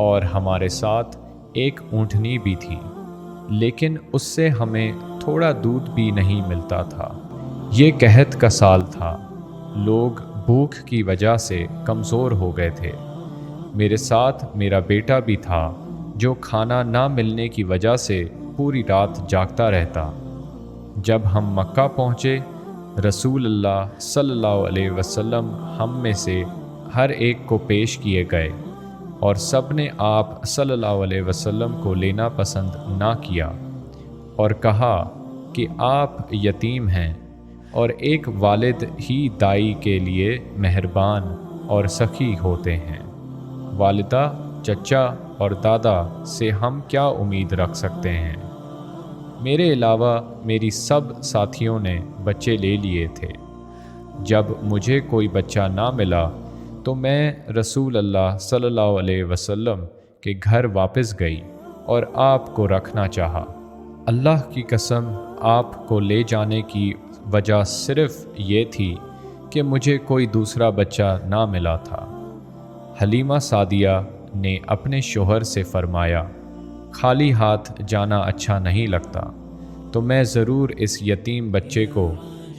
اور ہمارے ساتھ ایک اونٹنی بھی تھی، لیکن اس سے ہمیں تھوڑا دودھ بھی نہیں ملتا تھا۔ یہ قحط کا سال تھا، لوگ بھوک کی وجہ سے کمزور ہو گئے تھے۔ میرے ساتھ میرا بیٹا بھی تھا جو کھانا نہ ملنے کی وجہ سے پوری رات جاگتا رہتا۔ جب ہم مکہ پہنچے، رسول اللہ صلی اللہ علیہ وسلم ہم میں سے ہر ایک کو پیش کیے گئے، اور سب نے آپ صلی اللہ علیہ وسلم کو لینا پسند نہ کیا، اور کہا کہ آپ یتیم ہیں اور ایک والد ہی دائی کے لیے مہربان اور سخی ہوتے ہیں۔ والدہ، چچا اور دادا سے ہم کیا امید رکھ سکتے ہیں؟ میرے علاوہ میری سب ساتھیوں نے بچے لے لیے تھے۔ جب مجھے کوئی بچہ نہ ملا تو میں رسول اللہ صلی اللہ علیہ وسلم کے گھر واپس گئی اور آپ کو رکھنا چاہا۔ اللہ کی قسم، آپ کو لے جانے کی وجہ صرف یہ تھی کہ مجھے کوئی دوسرا بچہ نہ ملا تھا۔ حلیمہ سعدیہ نے اپنے شوہر سے فرمایا، خالی ہاتھ جانا اچھا نہیں لگتا، تو میں ضرور اس یتیم بچے کو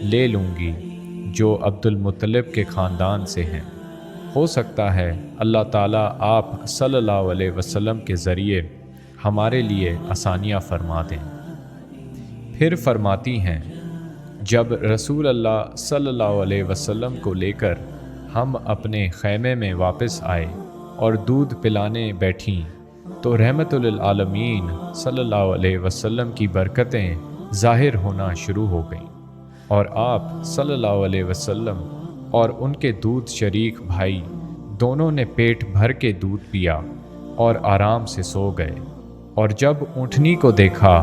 لے لوں گی جو عبد المطلب کے خاندان سے ہیں۔ ہو سکتا ہے اللہ تعالیٰ آپ صلی اللہ علیہ وسلم کے ذریعے ہمارے لیے آسانیاں فرما دیں۔ پھر فرماتی ہیں، جب رسول اللہ صلی اللہ علیہ وسلم کو لے کر ہم اپنے خیمے میں واپس آئے اور دودھ پلانے بیٹھیں تو رحمت للعالمین صلی اللہ علیہ وسلم کی برکتیں ظاہر ہونا شروع ہو گئیں، اور آپ صلی اللہ علیہ وسلم اور ان کے دودھ شریک بھائی دونوں نے پیٹ بھر کے دودھ پیا اور آرام سے سو گئے۔ اور جب اونٹنی کو دیکھا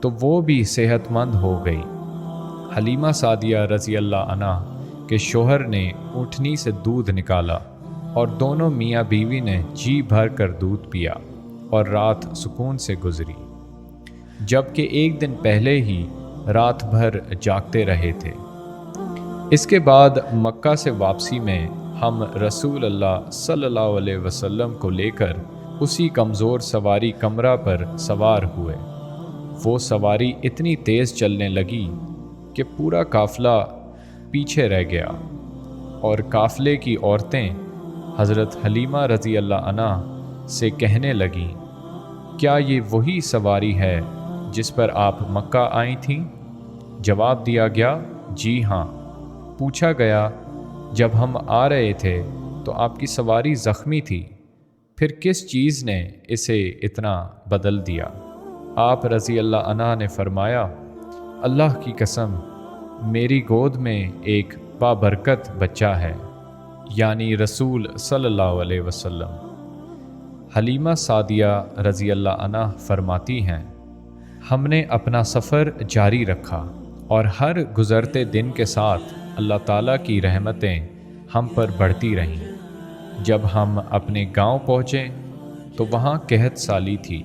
تو وہ بھی صحت مند ہو گئی۔ حلیمہ سعدیہ رضی اللہ عنہا کے شوہر نے اونٹنی سے دودھ نکالا اور دونوں میاں بیوی نے جی بھر کر دودھ پیا اور رات سکون سے گزری، جبکہ ایک دن پہلے ہی رات بھر جاگتے رہے تھے۔ اس کے بعد مکہ سے واپسی میں ہم رسول اللہ صلی اللہ علیہ وسلم کو لے کر اسی کمزور سواری قمرہ پر سوار ہوئے۔ وہ سواری اتنی تیز چلنے لگی کہ پورا قافلہ پیچھے رہ گیا، اور قافلے کی عورتیں حضرت حلیمہ رضی اللہ عنہا سے کہنے لگیں، کیا یہ وہی سواری ہے جس پر آپ مکہ آئی تھیں؟ جواب دیا گیا، جی ہاں۔ پوچھا گیا، جب ہم آ رہے تھے تو آپ کی سواری زخمی تھی، پھر کس چیز نے اسے اتنا بدل دیا؟ آپ رضی اللہ عنہ نے فرمایا، اللہ کی قسم، میری گود میں ایک بابرکت بچہ ہے، یعنی رسول صلی اللہ علیہ وسلم۔ حلیمہ سعدیہ رضی اللہ عنہ فرماتی ہیں، ہم نے اپنا سفر جاری رکھا اور ہر گزرتے دن کے ساتھ اللہ تعالیٰ کی رحمتیں ہم پر بڑھتی رہیں۔ جب ہم اپنے گاؤں پہنچے تو وہاں قحط سالی تھی۔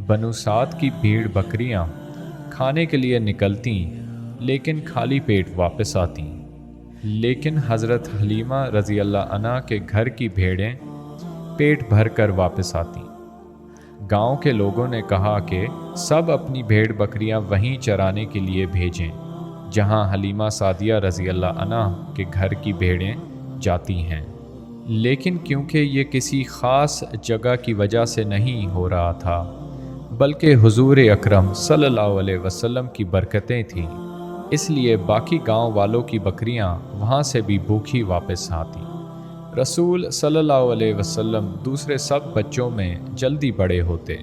بنو سعد کی بھیڑ بکریاں کھانے کے لیے نکلتیں لیکن خالی پیٹ واپس آتیں، لیکن حضرت حلیمہ رضی اللہ عنہا کے گھر کی بھیڑیں پیٹ بھر کر واپس آتیں۔ گاؤں کے لوگوں نے کہا کہ سب اپنی بھیڑ بکریاں وہیں چرانے کے لیے بھیجیں جہاں حلیمہ سعدیہ رضی اللہ عنہا کے گھر کی بھیڑیں جاتی ہیں، لیکن کیونکہ یہ کسی خاص جگہ کی وجہ سے نہیں ہو رہا تھا بلکہ حضور اکرم صلی اللہ علیہ وسلم کی برکتیں تھیں، اس لیے باقی گاؤں والوں کی بکریاں وہاں سے بھی بھوکھی واپس آتیں۔ رسول صلی اللہ علیہ وسلم دوسرے سب بچوں میں جلدی بڑے ہوتے۔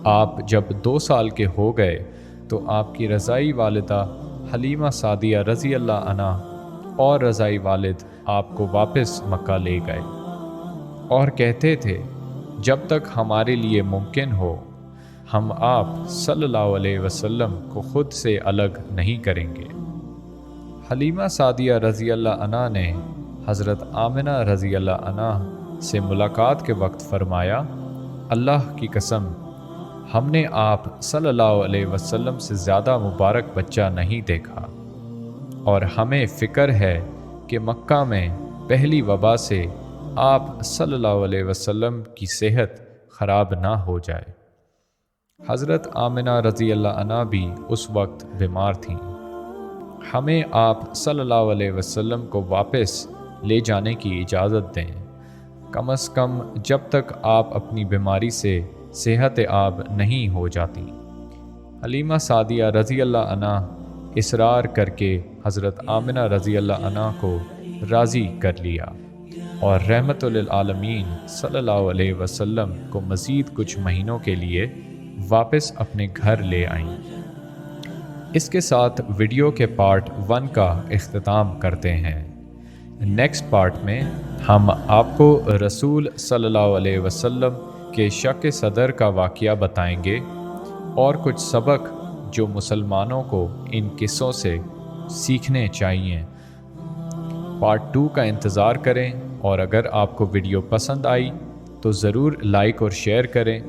آپ جب 2 سال کے ہو گئے تو آپ کی رضائی والدہ حلیمہ سعدیہ رضی اللہ عنہا اور رضائی والد آپ کو واپس مکہ لے گئے اور کہتے تھے، جب تک ہمارے لیے ممکن ہو ہم آپ صلی اللہ علیہ وسلم کو خود سے الگ نہیں کریں گے۔ حلیمہ سعدیہ رضی اللہ عنہا نے حضرت آمنہ رضی اللہ عنہا سے ملاقات کے وقت فرمایا، اللہ کی قسم، ہم نے آپ صلی اللہ علیہ وسلم سے زیادہ مبارک بچہ نہیں دیکھا، اور ہمیں فکر ہے کہ مکہ میں پہلی وبا سے آپ صلی اللہ علیہ وسلم کی صحت خراب نہ ہو جائے۔ حضرت آمنہ رضی اللہ عنہ بھی اس وقت بیمار تھیں۔ ہمیں آپ صلی اللہ علیہ وسلم کو واپس لے جانے کی اجازت دیں، کم از کم جب تک آپ اپنی بیماری سے صحت یاب نہیں ہو جاتی۔ حلیمہ سعدیہ رضی اللہ عنہ اصرار کر کے حضرت آمنہ رضی اللہ عنہ کو راضی کر لیا اور رحمت للعالمین صلی اللہ علیہ وسلم کو مزید کچھ مہینوں کے لیے واپس اپنے گھر لے آئیں۔ اس کے ساتھ ویڈیو کے پارٹ 1 کا اختتام کرتے ہیں۔ نیکسٹ پارٹ میں ہم آپ کو رسول صلی اللہ علیہ وسلم کے شق صدر کا واقعہ بتائیں گے اور کچھ سبق جو مسلمانوں کو ان قصوں سے سیکھنے چاہیے۔ پارٹ 2 کا انتظار کریں، اور اگر آپ کو ویڈیو پسند آئی تو ضرور لائک اور شیئر کریں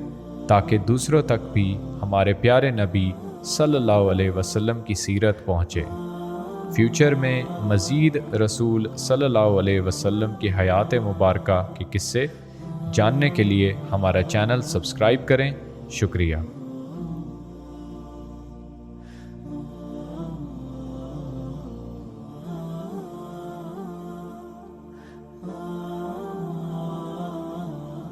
تاکہ دوسروں تک بھی ہمارے پیارے نبی صلی اللہ علیہ وسلم کی سیرت پہنچے۔ فیوچر میں مزید رسول صلی اللہ علیہ وسلم کی حیات مبارکہ کے قصے جاننے کے لیے ہمارا چینل سبسکرائب کریں۔ شکریہ۔